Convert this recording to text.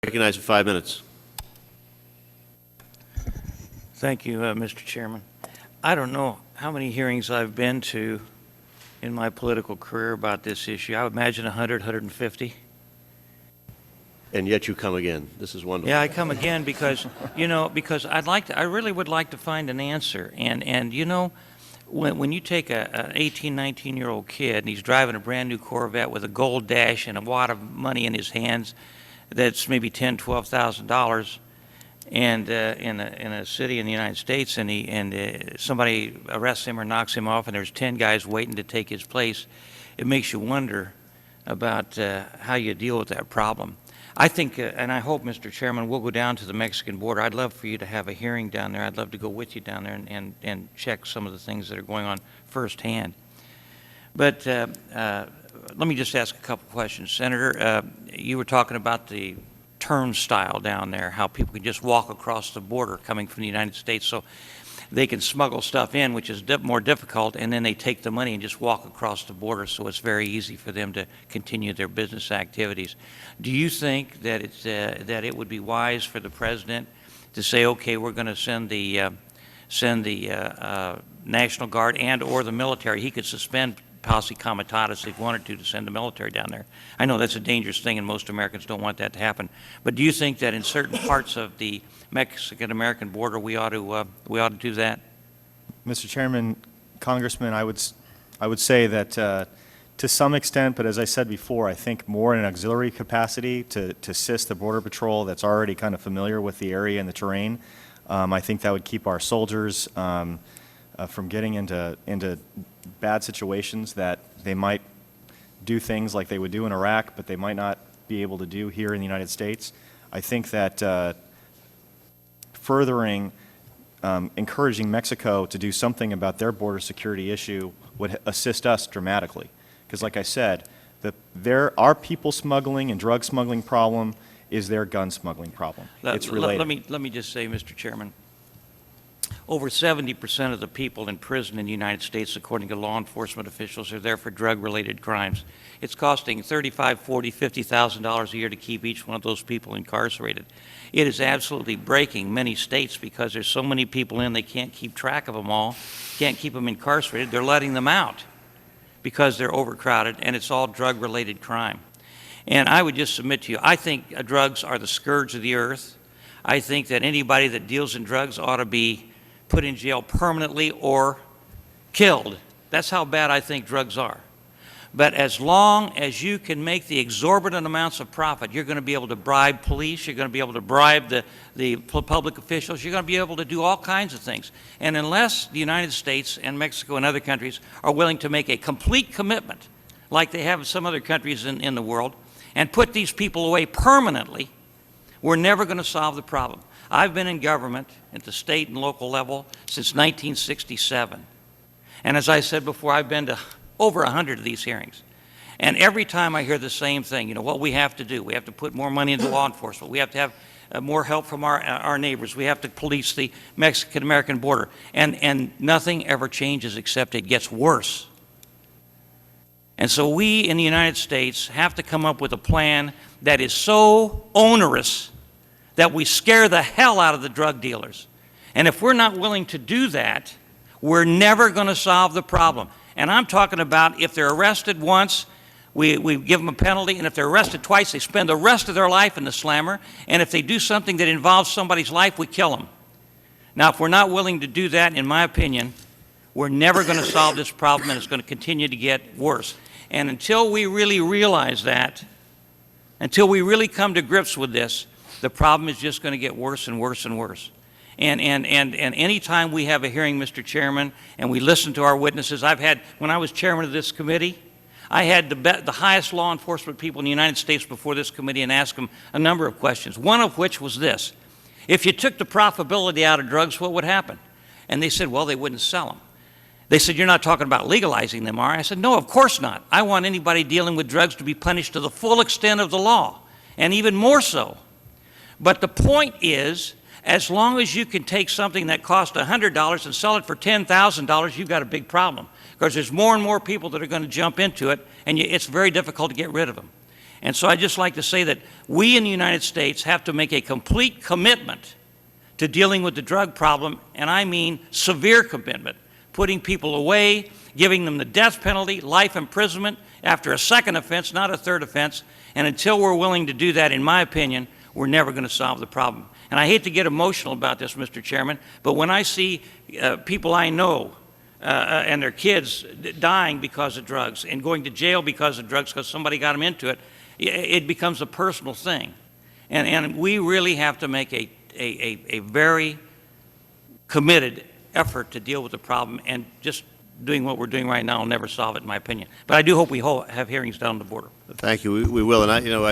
Recognized for 5 minutes. Thank you, Mr. Chairman. I don't know how many hearings I've been to in my political career about this issue. I would imagine 100, 150. And yet you come again. This is wonderful. Yeah, I come again because, because I really would like to find an answer. And when you take an 18, 19-year-old kid and he's driving a brand new Corvette with a gold dash and a wad of money in his hands that's maybe $10,000, $12,000, and in a city in the United States, and somebody arrests him or knocks him off, and there's 10 guys waiting to take his place, it makes you wonder about how you deal with that problem. I think, and I hope, Mr. Chairman, we'll go down to the Mexican border. I'd love for you to have a hearing down there. I'd love to go with you down there and check some of the things that are going on firsthand. But let me just ask a couple questions. Senator, you were talking about the turnstile down there, how people can just walk across the border coming from the United States, so they can smuggle stuff in, which is more difficult, and then they take the money and just walk across the border, so it's very easy for them to continue their business activities. Do you think that that it would be wise for the president to say, okay, we're going to send the National Guard and/or the military? He could suspend posse comitatus if he wanted to send the military down there. I know that's a dangerous thing, and most Americans don't want that to happen. But do you think that in certain parts of the Mexican-American border we ought to do that? Mr. Chairman, Congressman, I would say that to some extent, but as I said before, I think more in an auxiliary capacity to assist the Border Patrol that's already kind of familiar with the area and the terrain. I think that would keep our soldiers from getting into bad situations that they might do things like they would do in Iraq, but they might not be able to do here in the United States. I think that furthering, encouraging Mexico to do something about their border security issue would assist us dramatically. Because like I said, our people smuggling and drug smuggling problem is their gun smuggling problem. It's related. Let me just say, Mr. Chairman, over 70% of the people in prison in the United States, according to law enforcement officials, are there for drug-related crimes. It's costing $35,000, $40,000, $50,000 a year to keep each one of those people incarcerated. It is absolutely breaking many states because there's so many people in, they can't keep track of them all, can't keep them incarcerated. They're letting them out because they're overcrowded, and it's all drug-related crime. And I would just submit to you, I think drugs are the scourge of the earth. I think that anybody that deals in drugs ought to be put in jail permanently or killed. That's how bad I think drugs are. But as long as you can make the exorbitant amounts of profit, you're going to be able to bribe police, you're going to be able to bribe the public officials, you're going to be able to do all kinds of things. And unless the United States and Mexico and other countries are willing to make a complete commitment, like they have in some other countries in the world, and put these people away permanently, we're never going to solve the problem. I've been in government at the state and local level since 1967. And as I said before, I've been to over 100 of these hearings. And every time I hear the same thing, what we have to do. We have to put more money into law enforcement. We have to have more help from our neighbors. We have to police the Mexican-American border. And nothing ever changes except it gets worse. And so we in the United States have to come up with a plan that is so onerous that we scare the hell out of the drug dealers. And if we're not willing to do that, we're never going to solve the problem. And I'm talking about if they're arrested once, we give them a penalty, and if they're arrested twice, they spend the rest of their life in the slammer, and if they do something that involves somebody's life, we kill them. Now, if we're not willing to do that, in my opinion, we're never going to solve this problem, and it's going to continue to get worse. And until we really realize that, until we really come to grips with this, the problem is just going to get worse and worse and worse. And any time we have a hearing, Mr. Chairman, and we listen to our witnesses, when I was chairman of this committee, I had the highest law enforcement people in the United States before this committee and asked them a number of questions, one of which was this: if you took the profitability out of drugs, what would happen? And they said, well, they wouldn't sell them. They said, you're not talking about legalizing them, are you? I said, no, of course not. I want anybody dealing with drugs to be punished to the full extent of the law, and even more so. But the point is, as long as you can take something that costs $100 and sell it for $10,000, you've got a big problem. Because there's more and more people that are going to jump into it, and it's very difficult to get rid of them. And so I'd just like to say that we in the United States have to make a complete commitment to dealing with the drug problem, and I mean severe commitment, putting people away, giving them the death penalty, life imprisonment after a second offense, not a third offense. And until we're willing to do that, in my opinion, we're never going to solve the problem. And I hate to get emotional about this, Mr. Chairman, but when I see people I know and their kids dying because of drugs and going to jail because of drugs because somebody got them into it, it becomes a personal thing. And we really have to make a very committed effort to deal with the problem, and just doing what we're doing right now will never solve it, in my opinion. But I do hope we have hearings down the border. Thank you. We will. And